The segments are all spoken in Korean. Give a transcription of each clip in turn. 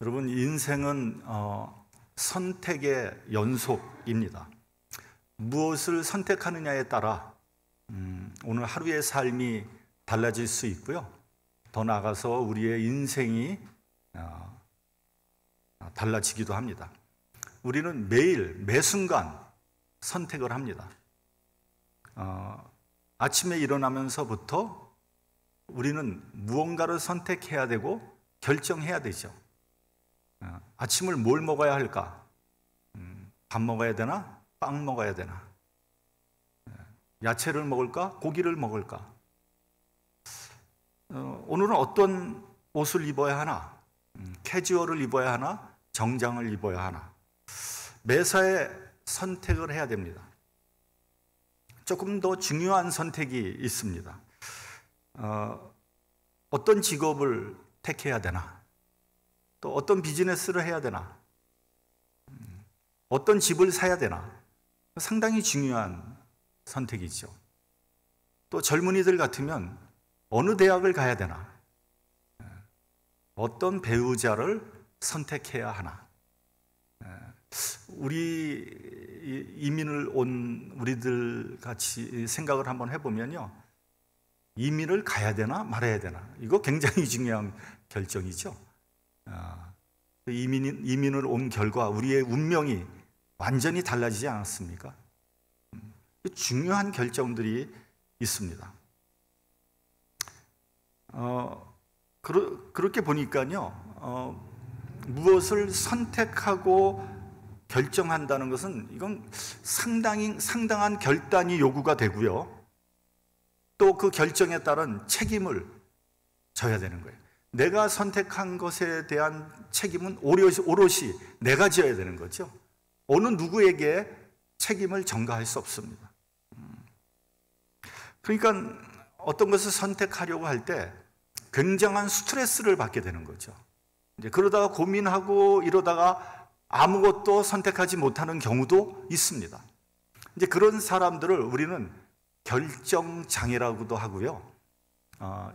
여러분, 인생은 선택의 연속입니다. 무엇을 선택하느냐에 따라 오늘 하루의 삶이 달라질 수 있고요. 더 나아가서 우리의 인생이 달라지기도 합니다. 우리는 매일 매순간 선택을 합니다. 아침에 일어나면서부터 우리는 무언가를 선택해야 되고 결정해야 되죠. 아침을 뭘 먹어야 할까? 밥 먹어야 되나? 빵 먹어야 되나? 야채를 먹을까? 고기를 먹을까? 오늘은 어떤 옷을 입어야 하나? 캐주얼을 입어야 하나? 정장을 입어야 하나? 매사에 선택을 해야 됩니다. 조금 더 중요한 선택이 있습니다. 어떤 직업을 택해야 되나? 또 어떤 비즈니스를 해야 되나? 어떤 집을 사야 되나? 상당히 중요한 선택이죠. 또 젊은이들 같으면 어느 대학을 가야 되나? 어떤 배우자를 선택해야 하나? 우리 이민을 온 우리들 같이 생각을 한번 해보면요. 이민을 가야 되나 말아야 되나? 이거 굉장히 중요한 결정이죠. 이민을 온 결과 우리의 운명이 완전히 달라지지 않았습니까? 중요한 결정들이 있습니다. 그렇게 보니까요, 무엇을 선택하고 결정한다는 것은 이건 상당한 결단이 요구가 되고요. 또 그 결정에 따른 책임을 져야 되는 거예요. 내가 선택한 것에 대한 책임은 오롯이 내가 져야 되는 거죠. 어느 누구에게 책임을 전가할 수 없습니다. 그러니까 어떤 것을 선택하려고 할 때 굉장한 스트레스를 받게 되는 거죠. 이제 그러다가 고민하고 이러다가 아무것도 선택하지 못하는 경우도 있습니다. 이제 그런 사람들을 우리는 결정장애라고도 하고요.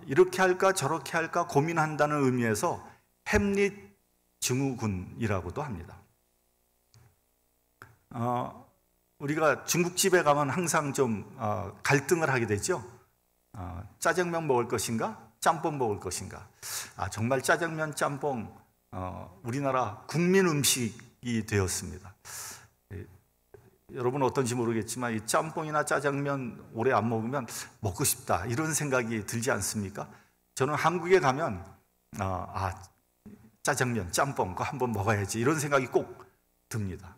이렇게 할까 저렇게 할까 고민한다는 의미에서 햄릿 증후군이라고도 합니다. 우리가 중국집에 가면 항상 좀 갈등을 하게 되죠. 짜장면 먹을 것인가 짬뽕 먹을 것인가. 정말 짜장면 짬뽕 우리나라 국민 음식이 되었습니다. 여러분 어떤지 모르겠지만 이 짬뽕이나 짜장면 오래 안 먹으면 먹고 싶다 이런 생각이 들지 않습니까? 저는 한국에 가면 짜장면, 짬뽕 그거 한번 먹어야지 이런 생각이 꼭 듭니다.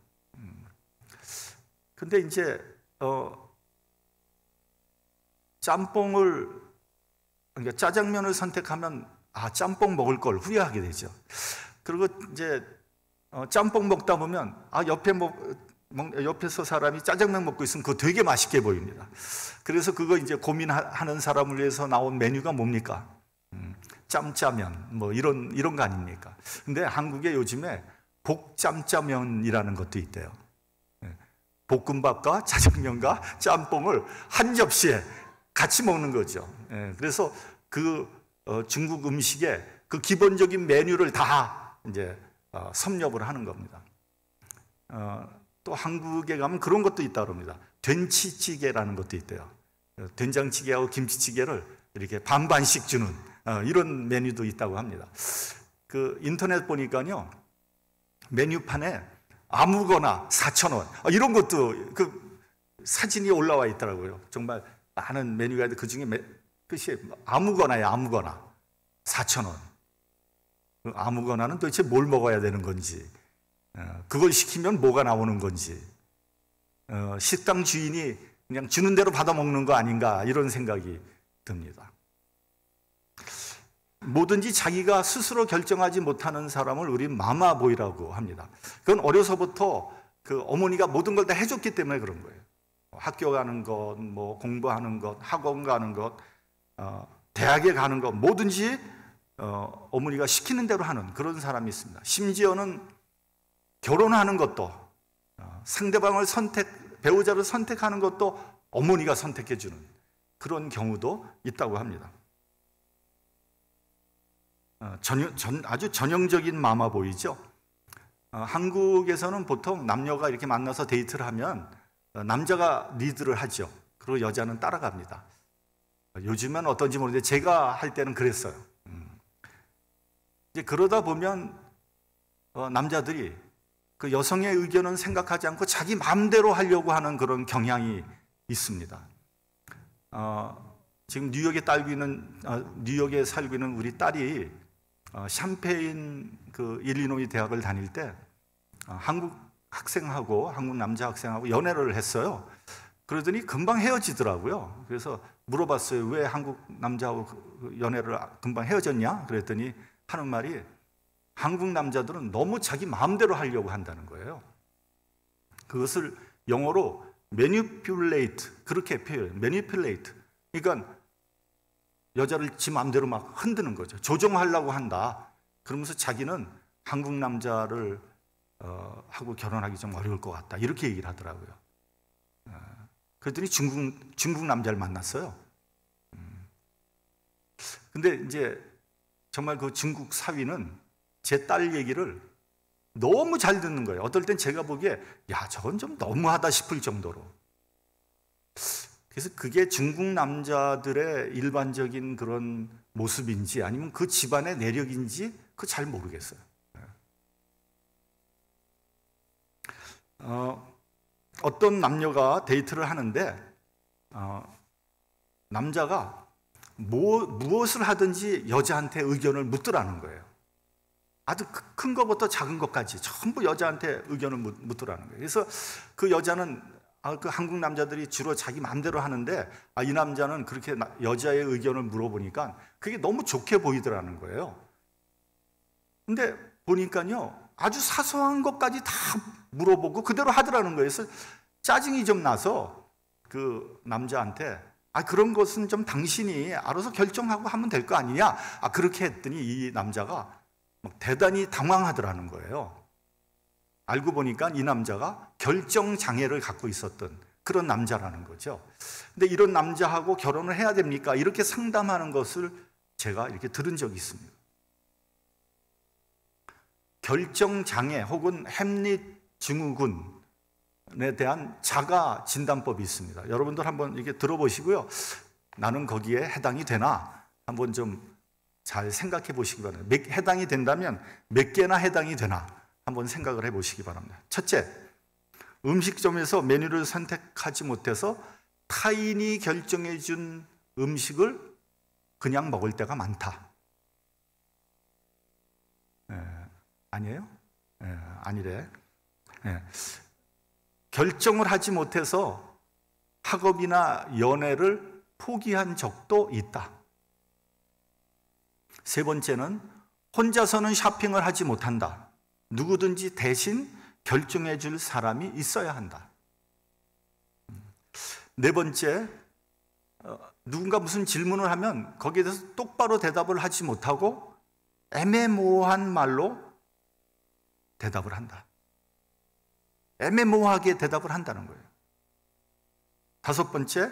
근데 이제 그러니까 짜장면을 선택하면 짬뽕 먹을 걸 후회하게 되죠. 그리고 이제 짬뽕 먹다 보면 옆에서 사람이 짜장면 먹고 있으면 그거 되게 맛있게 보입니다. 그래서 그거 이제 고민하는 사람을 위해서 나온 메뉴가 뭡니까? 짬짜면 뭐 이런 거 아닙니까? 근데 한국에 요즘에 복짬짜면이라는 것도 있대요. 볶음밥과 짜장면과 짬뽕을 한 접시에 같이 먹는 거죠. 그래서 그 중국 음식의 그 기본적인 메뉴를 다 이제 섭렵을 하는 겁니다. 또 한국에 가면 그런 것도 있다고 합니다. 된치찌개라는 것도 있대요. 된장찌개하고 김치찌개를 이렇게 반반씩 주는 이런 메뉴도 있다고 합니다. 그 인터넷 보니까요, 메뉴판에 아무거나 4,000원 이런 것도 그 사진이 올라와 있더라고요. 정말 많은 메뉴가 있는데 그 중에 끝이 아무거나예요. 아무거나 4,000원. 아무거나는 도대체 뭘 먹어야 되는 건지, 그걸 시키면 뭐가 나오는 건지, 식당 주인이 그냥 주는 대로 받아 먹는 거 아닌가 이런 생각이 듭니다. 뭐든지 자기가 스스로 결정하지 못하는 사람을 우리 마마보이라고 합니다. 그건 어려서부터 그 어머니가 모든 걸 다 해줬기 때문에 그런 거예요. 학교 가는 것, 뭐 공부하는 것, 학원 가는 것, 대학에 가는 것, 뭐든지 어머니가 시키는 대로 하는 그런 사람이 있습니다. 심지어는 결혼하는 것도 상대방을 배우자를 선택하는 것도 어머니가 선택해주는 그런 경우도 있다고 합니다. 아주 전형적인 마마보이죠. 한국에서는 보통 남녀가 이렇게 만나서 데이트를 하면 남자가 리드를 하죠. 그리고 여자는 따라갑니다. 요즘은 어떤지 모르는데 제가 할 때는 그랬어요. 이제 그러다 보면 남자들이 그 여성의 의견은 생각하지 않고 자기 마음대로 하려고 하는 그런 경향이 있습니다. 지금 뉴욕에 살고 있는 우리 딸이 샴페인 그 일리노이 대학을 다닐 때 한국 남자 학생하고 연애를 했어요. 그러더니 금방 헤어지더라고요. 그래서 물어봤어요. 왜 한국 남자하고 연애를 금방 헤어졌냐? 그랬더니 하는 말이 한국 남자들은 너무 자기 마음대로 하려고 한다는 거예요. 그것을 영어로 manipulate 그렇게 표현해요. manipulate. 그러니까 여자를 지 마음대로 막 흔드는 거죠. 조종하려고 한다. 그러면서 자기는 한국 남자를 하고 결혼하기 좀 어려울 것 같다. 이렇게 얘기를 하더라고요. 그랬더니 중국 남자를 만났어요. 근데 이제 정말 그 중국 사위는 제 딸 얘기를 너무 잘 듣는 거예요. 어떨 땐 제가 보기에 야, 저건 좀 너무하다 싶을 정도로. 그래서 그게 중국 남자들의 일반적인 그런 모습인지 아니면 그 집안의 내력인지 그거 잘 모르겠어요. 어떤 남녀가 데이트를 하는데 남자가 무엇을 하든지 여자한테 의견을 묻더라는 거예요. 아주 큰 것부터 작은 것까지 전부 여자한테 의견을 묻더라는 거예요. 그래서 그 여자는 그 한국 남자들이 주로 자기 마음대로 하는데 이 남자는 그렇게 여자의 의견을 물어보니까 그게 너무 좋게 보이더라는 거예요. 근데 보니까요 아주 사소한 것까지 다 물어보고 그대로 하더라는 거예요. 그래서 짜증이 좀 나서 그 남자한테 그런 것은 좀 당신이 알아서 결정하고 하면 될 거 아니냐? 그렇게 했더니 이 남자가 막 대단히 당황하더라는 거예요. 알고 보니까 이 남자가 결정 장애를 갖고 있었던 그런 남자라는 거죠. 근데 이런 남자하고 결혼을 해야 됩니까? 이렇게 상담하는 것을 제가 이렇게 들은 적이 있습니다. 결정 장애 혹은 햄릿 증후군에 대한 자가 진단법이 있습니다. 여러분들 한번 이렇게 들어보시고요. 나는 거기에 해당이 되나 한번 좀 잘 생각해 보시기 바랍니다. 해당이 된다면 몇 개나 해당이 되나 한번 생각을 해 보시기 바랍니다. 첫째, 음식점에서 메뉴를 선택하지 못해서 타인이 결정해 준 음식을 그냥 먹을 때가 많다. 아니에요? 아니래. 결정을 하지 못해서 학업이나 연애를 포기한 적도 있다. 세 번째는 혼자서는 쇼핑을 하지 못한다. 누구든지 대신 결정해 줄 사람이 있어야 한다. 네 번째, 누군가 무슨 질문을 하면 거기에 대해서 똑바로 대답을 하지 못하고 애매모호한 말로 대답을 한다. 애매모호하게 대답을 한다는 거예요. 다섯 번째,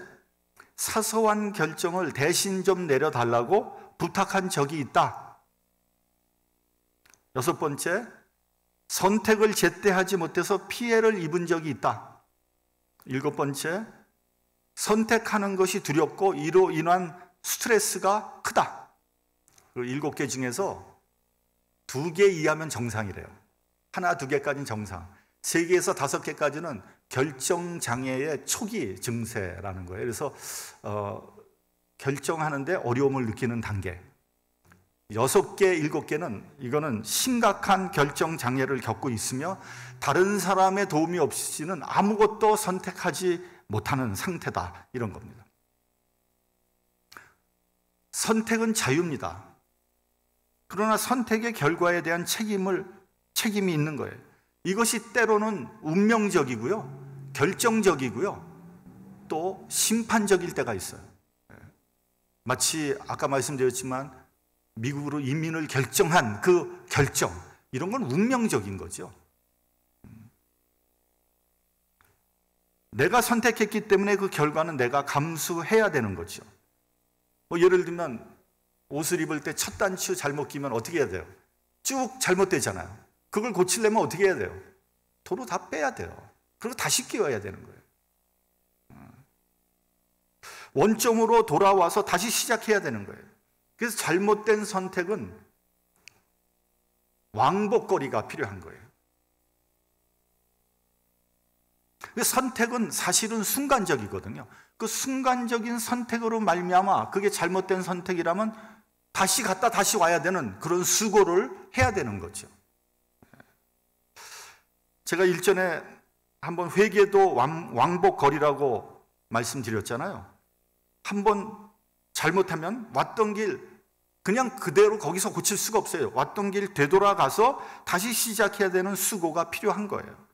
사소한 결정을 대신 좀 내려달라고 부탁한 적이 있다. 여섯 번째, 선택을 제때 하지 못해서 피해를 입은 적이 있다. 일곱 번째, 선택하는 것이 두렵고 이로 인한 스트레스가 크다. 일곱 개 중에서 2개 이하면 정상이래요. 하나, 2개까지는 정상. 3개에서 5개까지는 결정장애의 초기 증세라는 거예요. 그래서 결정하는데 어려움을 느끼는 단계. 6개, 7개는 이거는 심각한 결정장애를 겪고 있으며 다른 사람의 도움이 없이는 아무것도 선택하지 못하는 상태다. 이런 겁니다. 선택은 자유입니다. 그러나 선택의 결과에 대한 책임이 있는 거예요. 이것이 때로는 운명적이고요, 결정적이고요, 또 심판적일 때가 있어요. 마치 아까 말씀드렸지만 미국으로 이민을 결정한 그 결정, 이런 건 운명적인 거죠. 내가 선택했기 때문에 그 결과는 내가 감수해야 되는 거죠. 예를 들면 옷을 입을 때 첫 단추 잘못 끼면 어떻게 해야 돼요? 쭉 잘못되잖아요. 그걸 고치려면 어떻게 해야 돼요? 도로 다 빼야 돼요. 그리고 다시 끼워야 되는 거예요. 원점으로 돌아와서 다시 시작해야 되는 거예요. 그래서 잘못된 선택은 왕복거리가 필요한 거예요. 선택은 사실은 순간적이거든요. 그 순간적인 선택으로 말미암아 그게 잘못된 선택이라면 다시 갔다 다시 와야 되는 그런 수고를 해야 되는 거죠. 제가 일전에 한번 회계도 왕복거리라고 말씀드렸잖아요. 한번 잘못하면 왔던 길 그냥 그대로 거기서 고칠 수가 없어요. 왔던 길 되돌아가서 다시 시작해야 되는 수고가 필요한 거예요.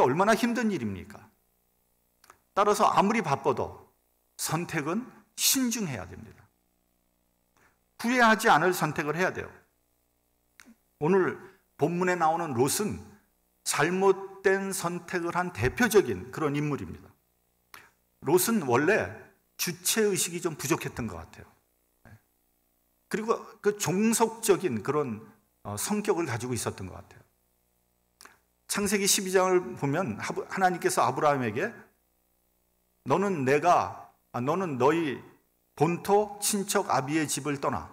얼마나 힘든 일입니까? 따라서 아무리 바빠도 선택은 신중해야 됩니다. 후회하지 않을 선택을 해야 돼요. 오늘 본문에 나오는 롯은 잘못된 선택을 한 대표적인 그런 인물입니다. 롯은 원래 주체의식이 좀 부족했던 것 같아요. 그리고 그 종속적인 그런 성격을 가지고 있었던 것 같아요. 창세기 12장을 보면 하나님께서 아브라함에게 너는 너희 본토 친척 아비의 집을 떠나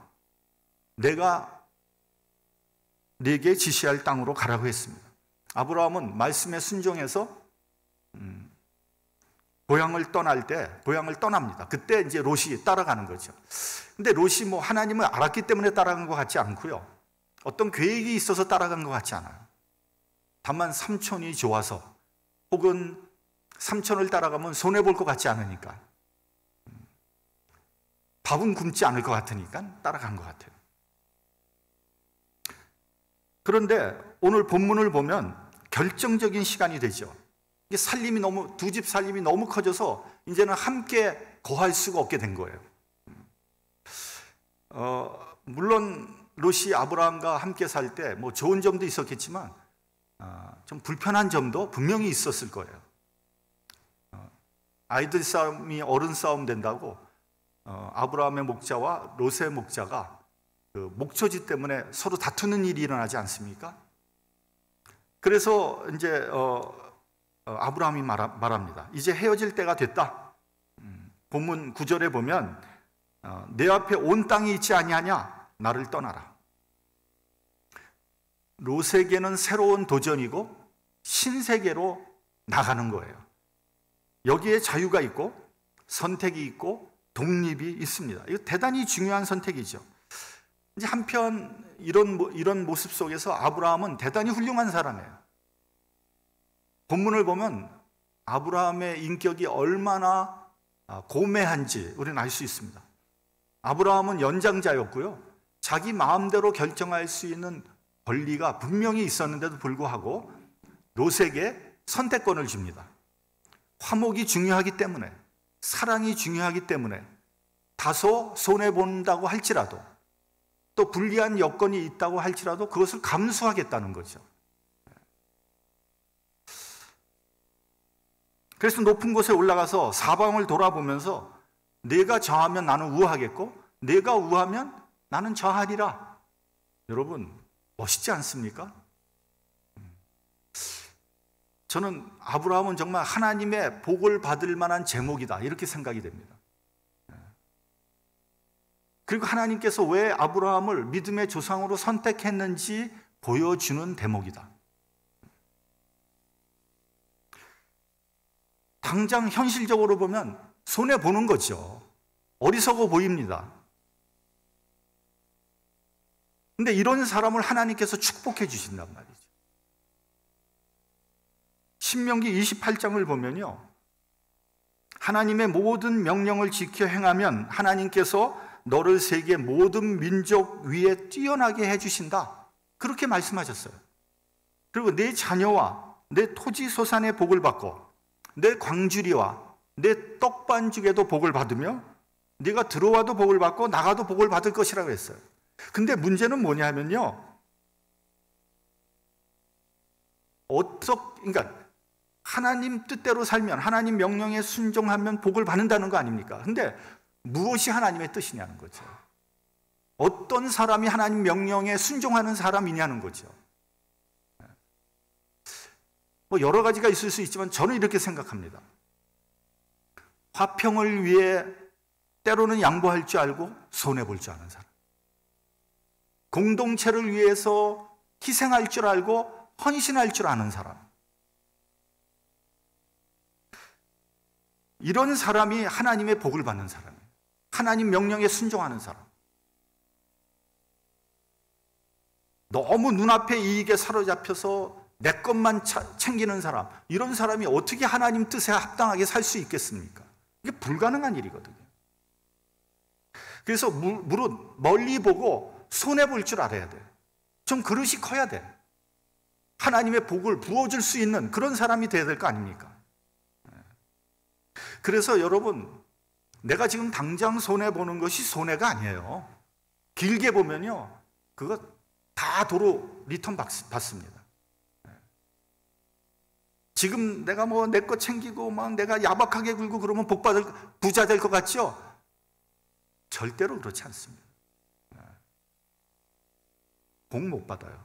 내가 네게 지시할 땅으로 가라고 했습니다. 아브라함은 말씀에 순종해서 고향을 떠납니다. 그때 이제 롯이 따라가는 거죠. 근데 롯이 하나님을 알았기 때문에 따라간 것 같지 않고요. 어떤 계획이 있어서 따라간 것 같지 않아요. 다만 삼촌이 좋아서 혹은 삼촌을 따라가면 손해볼 것 같지 않으니까 밥은 굶지 않을 것 같으니까 따라간 것 같아요. 그런데 오늘 본문을 보면 결정적인 시간이 되죠. 이게 두 집 살림이 너무 커져서 이제는 함께 거할 수가 없게 된 거예요. 물론 롯이 아브라함과 함께 살 때 좋은 점도 있었겠지만 좀 불편한 점도 분명히 있었을 거예요. 아이들 싸움이 어른 싸움 된다고 아브라함의 목자와 롯의 목자가 그 목초지 때문에 서로 다투는 일이 일어나지 않습니까? 그래서 이제 아브라함이 말합니다. 이제 헤어질 때가 됐다. 본문 9절에 보면 내 앞에 온 땅이 있지 아니하냐? 나를 떠나라. 롯에게는 새로운 도전이고 신세계로 나가는 거예요. 여기에 자유가 있고 선택이 있고 독립이 있습니다. 이거 대단히 중요한 선택이죠. 이제 한편 이런 모습 속에서 아브라함은 대단히 훌륭한 사람이에요. 본문을 보면 아브라함의 인격이 얼마나 고매한지 우리는 알 수 있습니다. 아브라함은 연장자였고요. 자기 마음대로 결정할 수 있는 권리가 분명히 있었는데도 불구하고 롯에게 선택권을 줍니다. 화목이 중요하기 때문에, 사랑이 중요하기 때문에 다소 손해본다고 할지라도 또 불리한 여건이 있다고 할지라도 그것을 감수하겠다는 거죠. 그래서 높은 곳에 올라가서 사방을 돌아보면서 내가 저하면 나는 우하겠고 내가 우하면 나는 저하리라. 여러분 멋있지 않습니까? 저는 아브라함은 정말 하나님의 복을 받을 만한 제목이다 이렇게 생각이 됩니다. 그리고 하나님께서 왜 아브라함을 믿음의 조상으로 선택했는지 보여주는 대목이다. 당장 현실적으로 보면 손해보는 거죠. 어리석어 보입니다. 근데 이런 사람을 하나님께서 축복해 주신단 말이죠. 신명기 28장을 보면요. 하나님의 모든 명령을 지켜 행하면 하나님께서 너를 세계 모든 민족 위에 뛰어나게 해주신다. 그렇게 말씀하셨어요. 그리고 내 자녀와 내 토지 소산의 복을 받고 내 광주리와 내 떡반죽에도 복을 받으며 네가 들어와도 복을 받고 나가도 복을 받을 것이라고 했어요. 근데 문제는 뭐냐면요. 그러니까 하나님 뜻대로 살면 하나님 명령에 순종하면 복을 받는다는 거 아닙니까? 근데 무엇이 하나님의 뜻이냐는 거죠. 어떤 사람이 하나님 명령에 순종하는 사람이냐는 거죠. 뭐 여러 가지가 있을 수 있지만 저는 이렇게 생각합니다. 화평을 위해 때로는 양보할 줄 알고 손해볼 줄 아는 사람, 공동체를 위해서 희생할 줄 알고 헌신할 줄 아는 사람, 이런 사람이 하나님의 복을 받는 사람이에요. 하나님 명령에 순종하는 사람. 너무 눈앞의 이익에 사로잡혀서 내 것만 챙기는 사람, 이런 사람이 어떻게 하나님 뜻에 합당하게 살 수 있겠습니까? 이게 불가능한 일이거든요. 그래서 물론 멀리 보고 손해볼 줄 알아야 돼. 좀 그릇이 커야 돼. 하나님의 복을 부어줄 수 있는 그런 사람이 돼야 될 거 아닙니까? 그래서 여러분, 내가 지금 당장 손해보는 것이 손해가 아니에요. 길게 보면요, 그거 다 도로 리턴 받습니다. 지금 내가 뭐 내 거 챙기고 막 내가 야박하게 굴고 그러면 부자 될 것 같죠? 절대로 그렇지 않습니다. 복 못 받아요.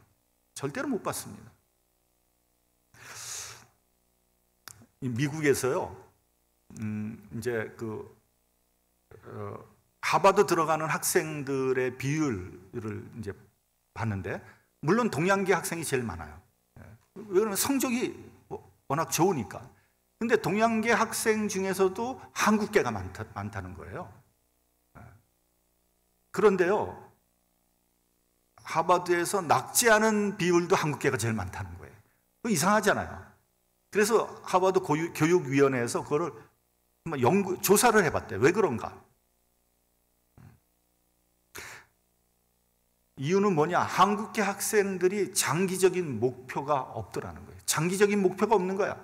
절대로 못 받습니다. 미국에서요, 이제 하버드 들어가는 학생들의 비율을 이제 봤는데, 물론 동양계 학생이 제일 많아요. 왜냐하면 성적이 워낙 좋으니까. 근데 동양계 학생 중에서도 한국계가 많다는 거예요. 그런데요, 하버드에서 낙제하는 비율도 한국계가 제일 많다는 거예요. 이상하잖아요. 그래서 하버드 교육위원회에서 그거를 조사를 해봤대요. 왜 그런가? 이유는 뭐냐? 한국계 학생들이 장기적인 목표가 없더라는 거예요. 장기적인 목표가 없는 거야.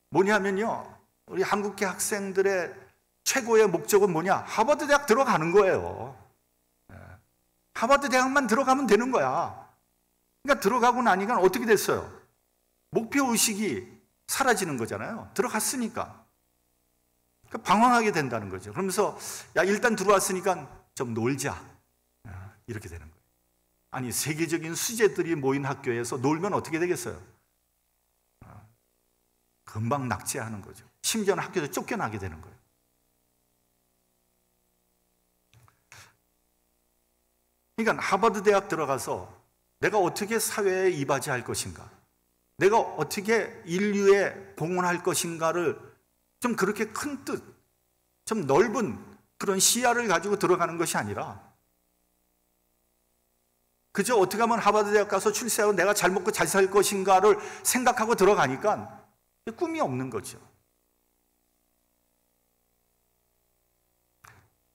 뭐냐면요, 우리 한국계 학생들의 최고의 목적은 뭐냐? 하버드 대학 들어가는 거예요. 하버드 대학만 들어가면 되는 거야. 그러니까 들어가고 나니까 어떻게 됐어요? 목표의식이 사라지는 거잖아요. 들어갔으니까. 그러니까 방황하게 된다는 거죠. 그러면서 야, 일단 들어왔으니까 좀 놀자, 이렇게 되는 거예요. 아니, 세계적인 수재들이 모인 학교에서 놀면 어떻게 되겠어요? 금방 낙제하는 거죠. 심지어는 학교에서 쫓겨나게 되는 거예요. 그러니까 하버드 대학 들어가서 내가 어떻게 사회에 이바지할 것인가, 내가 어떻게 인류에 봉헌할 것인가를 좀 그렇게 큰 뜻, 좀 넓은 그런 시야를 가지고 들어가는 것이 아니라 그저 어떻게 하면 하버드 대학 가서 출세하고 내가 잘 먹고 잘 살 것인가를 생각하고 들어가니까 꿈이 없는 거죠.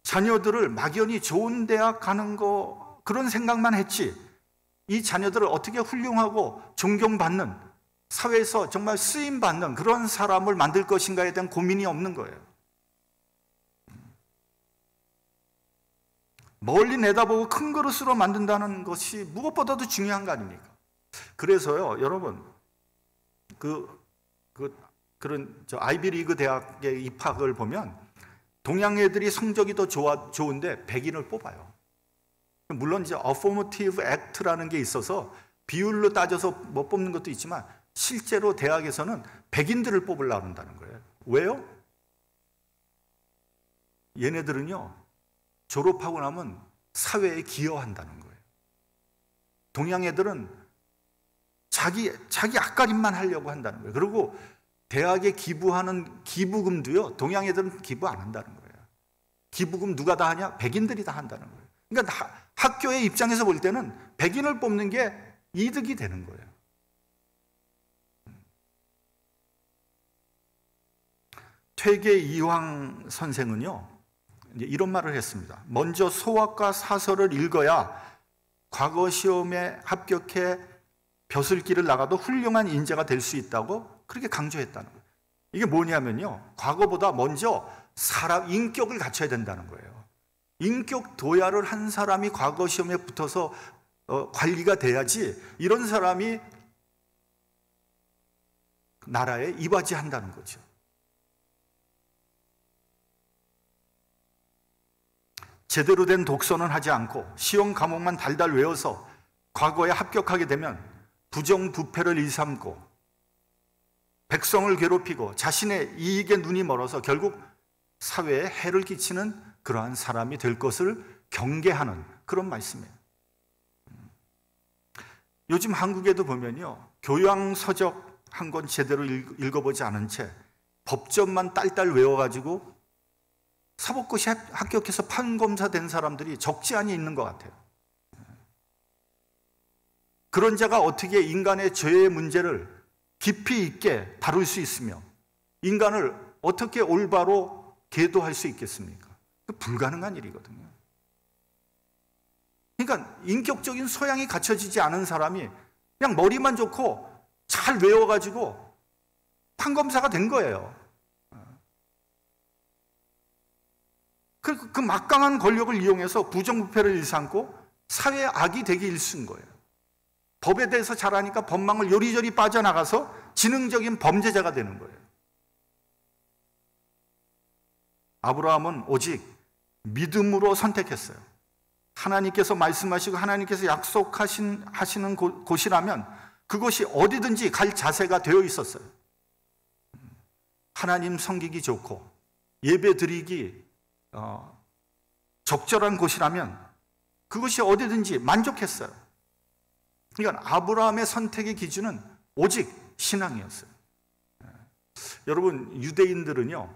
자녀들을 막연히 좋은 대학 가는 거 그런 생각만 했지, 이 자녀들을 어떻게 훌륭하고 존경받는, 사회에서 정말 쓰임받는 그런 사람을 만들 것인가에 대한 고민이 없는 거예요. 멀리 내다보고 큰 그릇으로 만든다는 것이 무엇보다도 중요한 거 아닙니까? 그래서요, 여러분, 그런 아이비리그 대학의 입학을 보면 동양 애들이 성적이 더 좋은데 백인을 뽑아요. 물론 이제 Affirmative Act라는 게 있어서 비율로 따져서 뭐 뽑는 것도 있지만 실제로 대학에서는 백인들을 뽑으려고 한다는 거예요. 왜요? 얘네들은요, 졸업하고 나면 사회에 기여한다는 거예요. 동양 애들은 자기 앞가림만 하려고 한다는 거예요. 그리고 대학에 기부하는 기부금도요, 동양 애들은 기부 안 한다는 거예요. 기부금 누가 다 하냐? 백인들이 다 한다는 거예요. 그러니까 학교의 입장에서 볼 때는 백인을 뽑는 게 이득이 되는 거예요. 퇴계 이황 선생은요, 이런 말을 했습니다. 먼저 소학과 사설을 읽어야 과거 시험에 합격해 벼슬길을 나가도 훌륭한 인재가 될 수 있다고 그렇게 강조했다는 거예요. 이게 뭐냐면요, 과거보다 먼저 사람 인격을 갖춰야 된다는 거예요. 인격 도야를 한 사람이 과거 시험에 붙어서 관리가 돼야지 이런 사람이 나라에 이바지한다는 거죠. 제대로 된 독서는 하지 않고 시험 과목만 달달 외워서 과거에 합격하게 되면 부정부패를 일삼고 백성을 괴롭히고 자신의 이익에 눈이 멀어서 결국 사회에 해를 끼치는 그러한 사람이 될 것을 경계하는 그런 말씀이에요. 요즘 한국에도 보면요, 교양서적 한 권 제대로 읽어보지 않은 채 법전만 딸딸 외워가지고 사법고시 합격해서 판검사 된 사람들이 적지 않이 있는 것 같아요. 그런 자가 어떻게 인간의 죄의 문제를 깊이 있게 다룰 수 있으며 인간을 어떻게 올바로 계도할 수 있겠습니까? 불가능한 일이거든요. 그러니까 인격적인 소양이 갖춰지지 않은 사람이 그냥 머리만 좋고 잘 외워가지고 판검사가 된 거예요. 그 막강한 권력을 이용해서 부정부패를 일삼고 사회의 악이 되게 일쓴 거예요. 법에 대해서 잘 아니까 법망을 요리조리 빠져나가서 지능적인 범죄자가 되는 거예요. 아브라함은 오직 믿음으로 선택했어요. 하나님께서 말씀하시고 하나님께서 약속하시는 곳이라면 그곳이 어디든지 갈 자세가 되어 있었어요. 하나님 섬기기 좋고 예배 드리기 적절한 곳이라면 그것이 어디든지 만족했어요. 그러니까 아브라함의 선택의 기준은 오직 신앙이었어요. 여러분, 유대인들은요,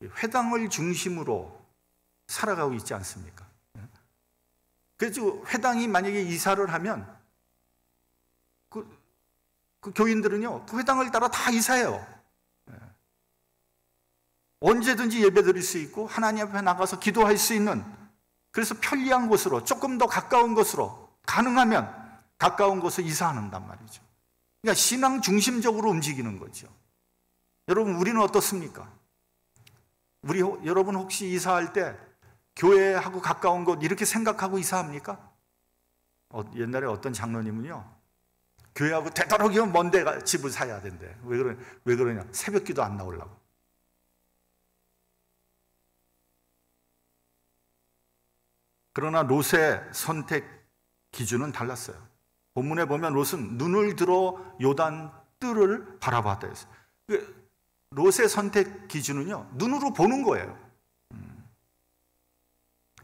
회당을 중심으로 살아가고 있지 않습니까? 그래서 회당이 만약에 이사를 하면 그 교인들은요, 그 회당을 따라 다 이사해요. 언제든지 예배 드릴 수 있고 하나님 앞에 나가서 기도할 수 있는, 그래서 편리한 곳으로, 조금 더 가까운 곳으로, 가능하면 가까운 곳을 이사한단 말이죠. 그러니까 신앙 중심적으로 움직이는 거죠. 여러분, 우리는 어떻습니까? 여러분 혹시 이사할 때 교회하고 가까운 곳 이렇게 생각하고 이사합니까? 옛날에 어떤 장로님은요, 교회하고 되도록이면 먼 데 집을 사야 된대. 왜 그러냐? 새벽 기도 안 나오려고. 그러나 롯의 선택 기준은 달랐어요. 본문에 보면 롯은 눈을 들어 요단 뜰을 바라봤다 했어요. 롯의 선택 기준은요, 눈으로 보는 거예요.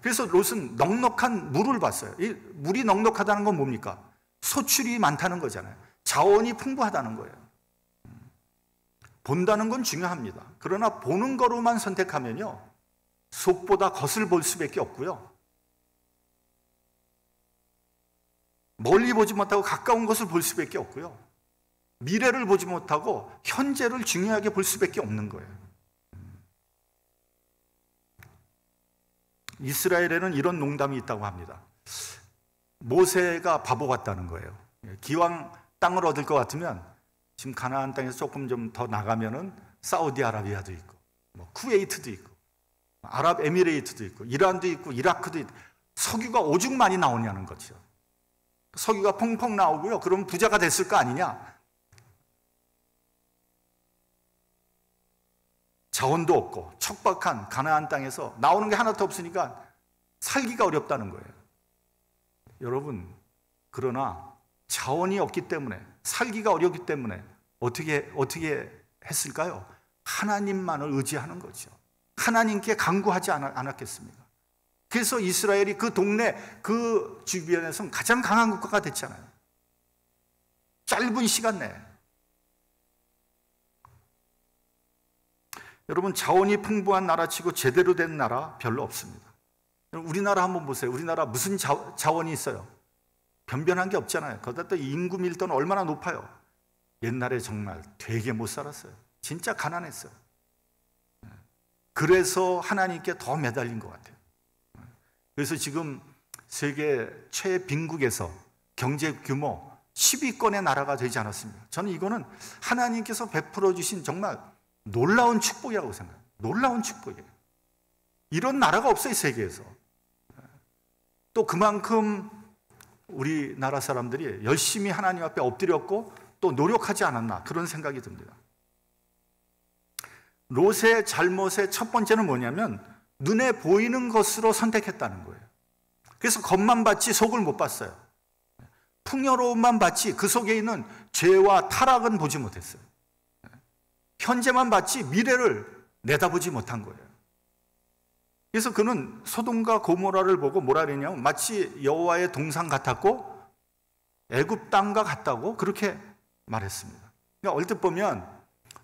그래서 롯은 넉넉한 물을 봤어요. 이 물이 넉넉하다는 건 뭡니까? 소출이 많다는 거잖아요. 자원이 풍부하다는 거예요. 본다는 건 중요합니다. 그러나 보는 거로만 선택하면요, 속보다 겉을 볼 수밖에 없고요, 멀리 보지 못하고 가까운 것을 볼 수밖에 없고요, 미래를 보지 못하고 현재를 중요하게 볼 수밖에 없는 거예요. 이스라엘에는 이런 농담이 있다고 합니다. 모세가 바보 같다는 거예요. 기왕 땅을 얻을 것 같으면 지금 가나안 땅에서 조금 좀 더 나가면은 사우디아라비아도 있고, 쿠웨이트도 있고, 아랍에미레이트도 있고, 이란도 있고, 이라크도 있고, 석유가 오죽 많이 나오냐는 거죠. 석유가 펑펑 나오고요, 그러면 부자가 됐을 거 아니냐? 자원도 없고 척박한 가나안 땅에서 나오는 게 하나도 없으니까 살기가 어렵다는 거예요. 여러분, 그러나 자원이 없기 때문에, 살기가 어렵기 때문에 어떻게 했을까요? 하나님만을 의지하는 거죠. 하나님께 간구하지 않았겠습니까? 그래서 이스라엘이 그 동네, 그 주변에서 가장 강한 국가가 됐잖아요. 짧은 시간 내에. 여러분, 자원이 풍부한 나라치고 제대로 된 나라 별로 없습니다. 우리나라 한번 보세요. 우리나라 무슨 자원이 있어요? 변변한 게 없잖아요. 거기다 또 인구 밀도는 얼마나 높아요. 옛날에 정말 되게 못 살았어요. 진짜 가난했어요. 그래서 하나님께 더 매달린 것 같아요. 그래서 지금 세계 최빈국에서 경제 규모 10위권의 나라가 되지 않았습니까? 저는 이거는 하나님께서 베풀어 주신 정말 놀라운 축복이라고 생각해요. 놀라운 축복이에요. 이런 나라가 없어요, 세계에서. 또 그만큼 우리나라 사람들이 열심히 하나님 앞에 엎드렸고 또 노력하지 않았나, 그런 생각이 듭니다. 롯의 잘못의 첫 번째는 뭐냐면 눈에 보이는 것으로 선택했다는 거예요. 그래서 겉만 봤지 속을 못 봤어요. 풍요로움만 봤지 그 속에 있는 죄와 타락은 보지 못했어요. 현재만 봤지 미래를 내다보지 못한 거예요. 그래서 그는 소돔과 고모라를 보고 뭐라 그랬냐면 마치 여호와의 동산 같았고 애굽 땅과 같다고 그렇게 말했습니다. 그러니까 얼핏 보면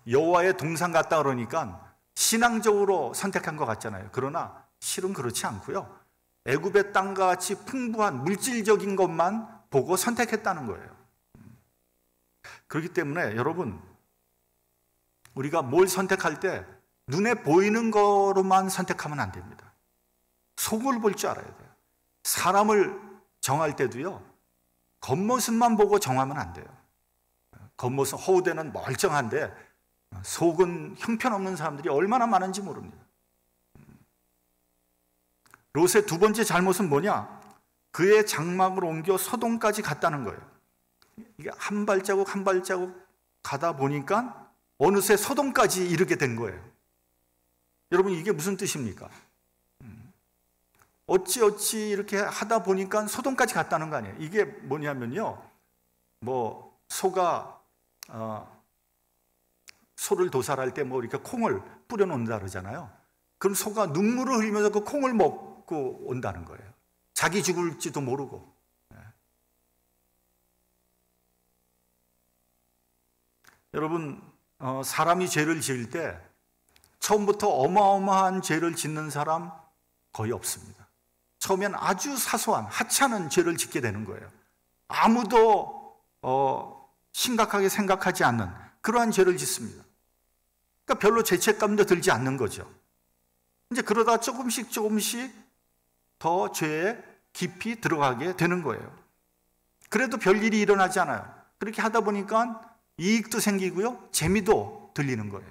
여호와의 동산 같다 그러니까 신앙적으로 선택한 것 같잖아요. 그러나 실은 그렇지 않고요. 애굽의 땅과 같이 풍부한 물질적인 것만 보고 선택했다는 거예요. 그렇기 때문에 여러분, 우리가 뭘 선택할 때 눈에 보이는 거로만 선택하면 안 됩니다. 속을 볼 줄 알아야 돼요. 사람을 정할 때도요, 겉모습만 보고 정하면 안 돼요. 겉모습, 허우대는 멀쩡한데 속은 형편없는 사람들이 얼마나 많은지 모릅니다. 롯의 두 번째 잘못은 뭐냐? 그의 장막을 옮겨 소돔까지 갔다는 거예요. 이게 한 발자국 한 발자국 가다 보니까 어느새 소돔까지 이르게 된 거예요. 여러분, 이게 무슨 뜻입니까? 어찌 이렇게 하다 보니까 소돔까지 갔다는 거 아니에요. 이게 뭐냐면요, 뭐 소가 소를 도살할 때 뭐 이렇게 콩을 뿌려 놓는다 그러잖아요. 그럼 소가 눈물을 흘리면서 그 콩을 먹고 온다는 거예요. 자기 죽을지도 모르고. 여러분, 사람이 죄를 지을 때 처음부터 어마어마한 죄를 짓는 사람 거의 없습니다. 처음엔 아주 사소한 하찮은 죄를 짓게 되는 거예요. 아무도 심각하게 생각하지 않는 그러한 죄를 짓습니다. 그러니까 별로 죄책감도 들지 않는 거죠. 이제 그러다 조금씩 더 죄에 깊이 들어가게 되는 거예요. 그래도 별일이 일어나지 않아요. 그렇게 하다 보니까 이익도 생기고요, 재미도 들리는 거예요.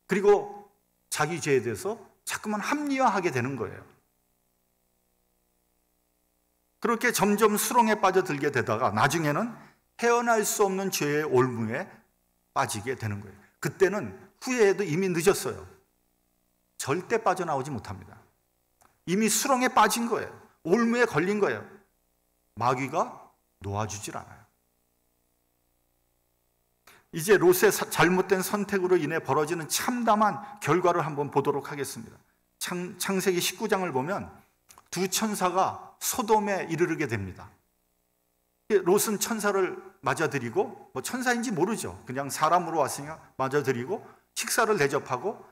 그리고 자기 죄에 대해서 자꾸만 합리화하게 되는 거예요. 그렇게 점점 수렁에 빠져들게 되다가 나중에는 헤어날 수 없는 죄의 올무에 빠지게 되는 거예요. 그때는 후회해도 이미 늦었어요. 절대 빠져나오지 못합니다. 이미 수렁에 빠진 거예요. 올무에 걸린 거예요. 마귀가 놓아주질 않아요. 이제 롯의 잘못된 선택으로 인해 벌어지는 참담한 결과를 한번 보도록 하겠습니다. 창세기 19장을 보면 두 천사가 소돔에 이르게 됩니다. 롯은 천사를 맞아들이고, 뭐 천사인지 모르죠. 그냥 사람으로 왔으니까 맞아들이고 식사를 대접하고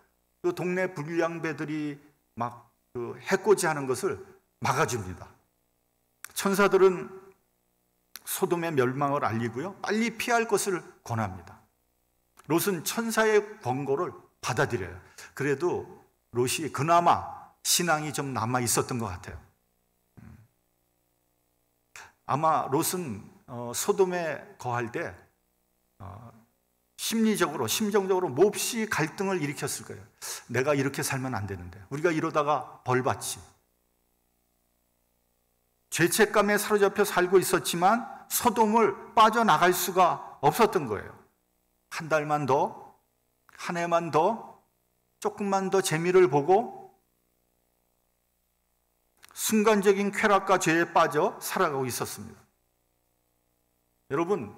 그 동네 불량배들이 막 그 해코지 하는 것을 막아줍니다. 천사들은 소돔의 멸망을 알리고요, 빨리 피할 것을 권합니다. 롯은 천사의 권고를 받아들여요. 그래도 롯이 그나마 신앙이 좀 남아 있었던 것 같아요. 아마 롯은 소돔에 거할 때 심정적으로 몹시 갈등을 일으켰을 거예요. 내가 이렇게 살면 안 되는데, 우리가 이러다가 벌 받지. 죄책감에 사로잡혀 살고 있었지만 소돔을 빠져나갈 수가 없었던 거예요. 한 달만 더, 한 해만 더, 조금만 더 재미를 보고 순간적인 쾌락과 죄에 빠져 살아가고 있었습니다. 여러분,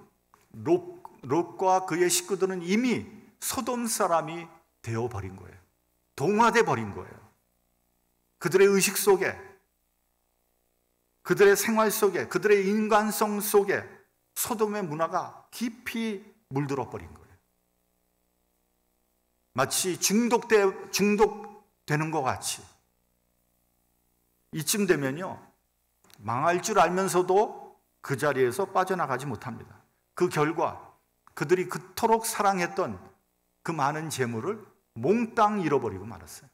롯과 그의 식구들은 이미 소돔 사람이 되어버린 거예요. 동화돼 버린 거예요. 그들의 의식 속에, 그들의 생활 속에, 그들의 인간성 속에 소돔의 문화가 깊이 물들어 버린 거예요. 마치 중독되는 것 같이. 이쯤 되면요, 망할 줄 알면서도 그 자리에서 빠져나가지 못합니다. 그 결과 그들이 그토록 사랑했던 그 많은 재물을 몽땅 잃어버리고 말았어요.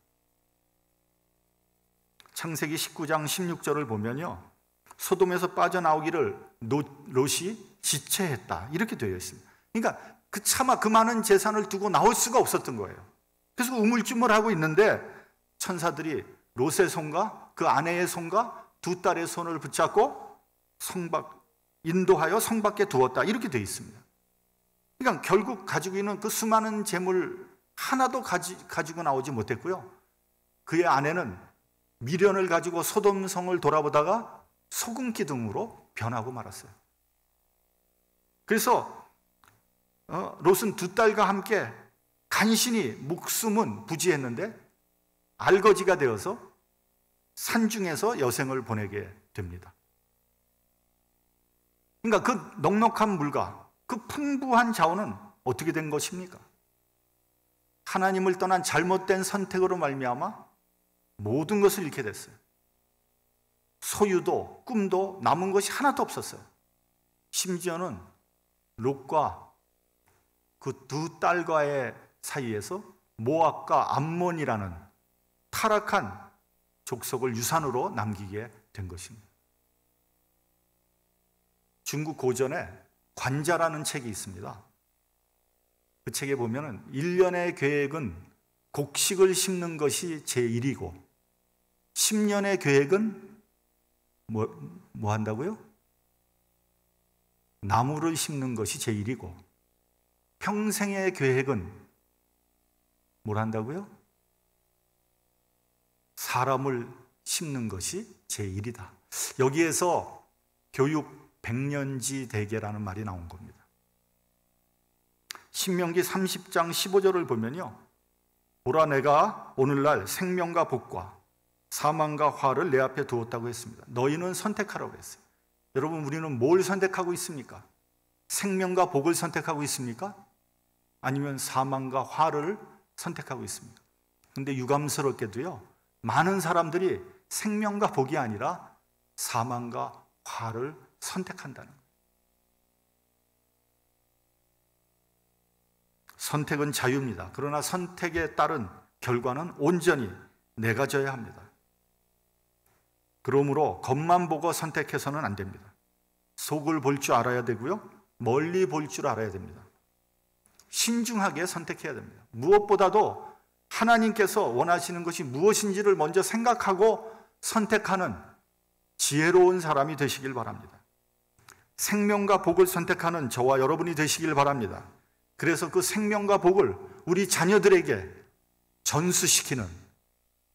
창세기 19장 16절을 보면요, 소돔에서 빠져나오기를 롯이 지체했다, 이렇게 되어 있습니다. 그러니까 차마 그 많은 재산을 두고 나올 수가 없었던 거예요. 그래서 우물쭈물하고 있는데 천사들이 롯의 손과 그 아내의 손과 두 딸의 손을 붙잡고 인도하여 성 밖에 두었다, 이렇게 되어 있습니다. 그러니까 결국 가지고 있는 그 수많은 재물 하나도 가지고 나오지 못했고요. 그의 아내는 미련을 가지고 소돔성을 돌아보다가 소금 기둥으로 변하고 말았어요. 그래서 롯은 두 딸과 함께 간신히 목숨은 부지했는데 알거지가 되어서 산중에서 여생을 보내게 됩니다. 그러니까 그 넉넉한 물과 그 풍부한 자원은 어떻게 된 것입니까? 하나님을 떠난 잘못된 선택으로 말미암아 모든 것을 잃게 됐어요. 소유도 꿈도 남은 것이 하나도 없었어요. 심지어는 롯과 그 두 딸과의 사이에서 모압과 암몬이라는 타락한 족속을 유산으로 남기게 된 것입니다. 중국 고전에 관자라는 책이 있습니다. 그 책에 보면은 1년의 계획은 곡식을 심는 것이 제1이고 10년의 계획은 뭐 한다고요? 나무를 심는 것이 제1이고 평생의 계획은 뭘 한다고요? 사람을 심는 것이 제1이다. 여기에서 교육 백년지 대계라는 말이 나온 겁니다. 신명기 30장 15절을 보면요, 보라 내가 오늘날 생명과 복과 사망과 화를 내 앞에 두었다고 했습니다. 너희는 선택하라고 했어요. 여러분, 우리는 뭘 선택하고 있습니까? 생명과 복을 선택하고 있습니까? 아니면 사망과 화를 선택하고 있습니까? 근데 유감스럽게도요, 많은 사람들이 생명과 복이 아니라 사망과 화를 선택한다는 거예요. 선택은 자유입니다. 그러나 선택에 따른 결과는 온전히 내가 져야 합니다. 그러므로 겉만 보고 선택해서는 안 됩니다. 속을 볼 줄 알아야 되고요, 멀리 볼 줄 알아야 됩니다. 신중하게 선택해야 됩니다. 무엇보다도 하나님께서 원하시는 것이 무엇인지를 먼저 생각하고 선택하는 지혜로운 사람이 되시길 바랍니다. 생명과 복을 선택하는 저와 여러분이 되시길 바랍니다. 그래서 그 생명과 복을 우리 자녀들에게 전수시키는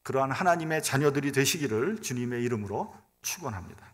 그러한 하나님의 자녀들이 되시기를 주님의 이름으로 축원합니다.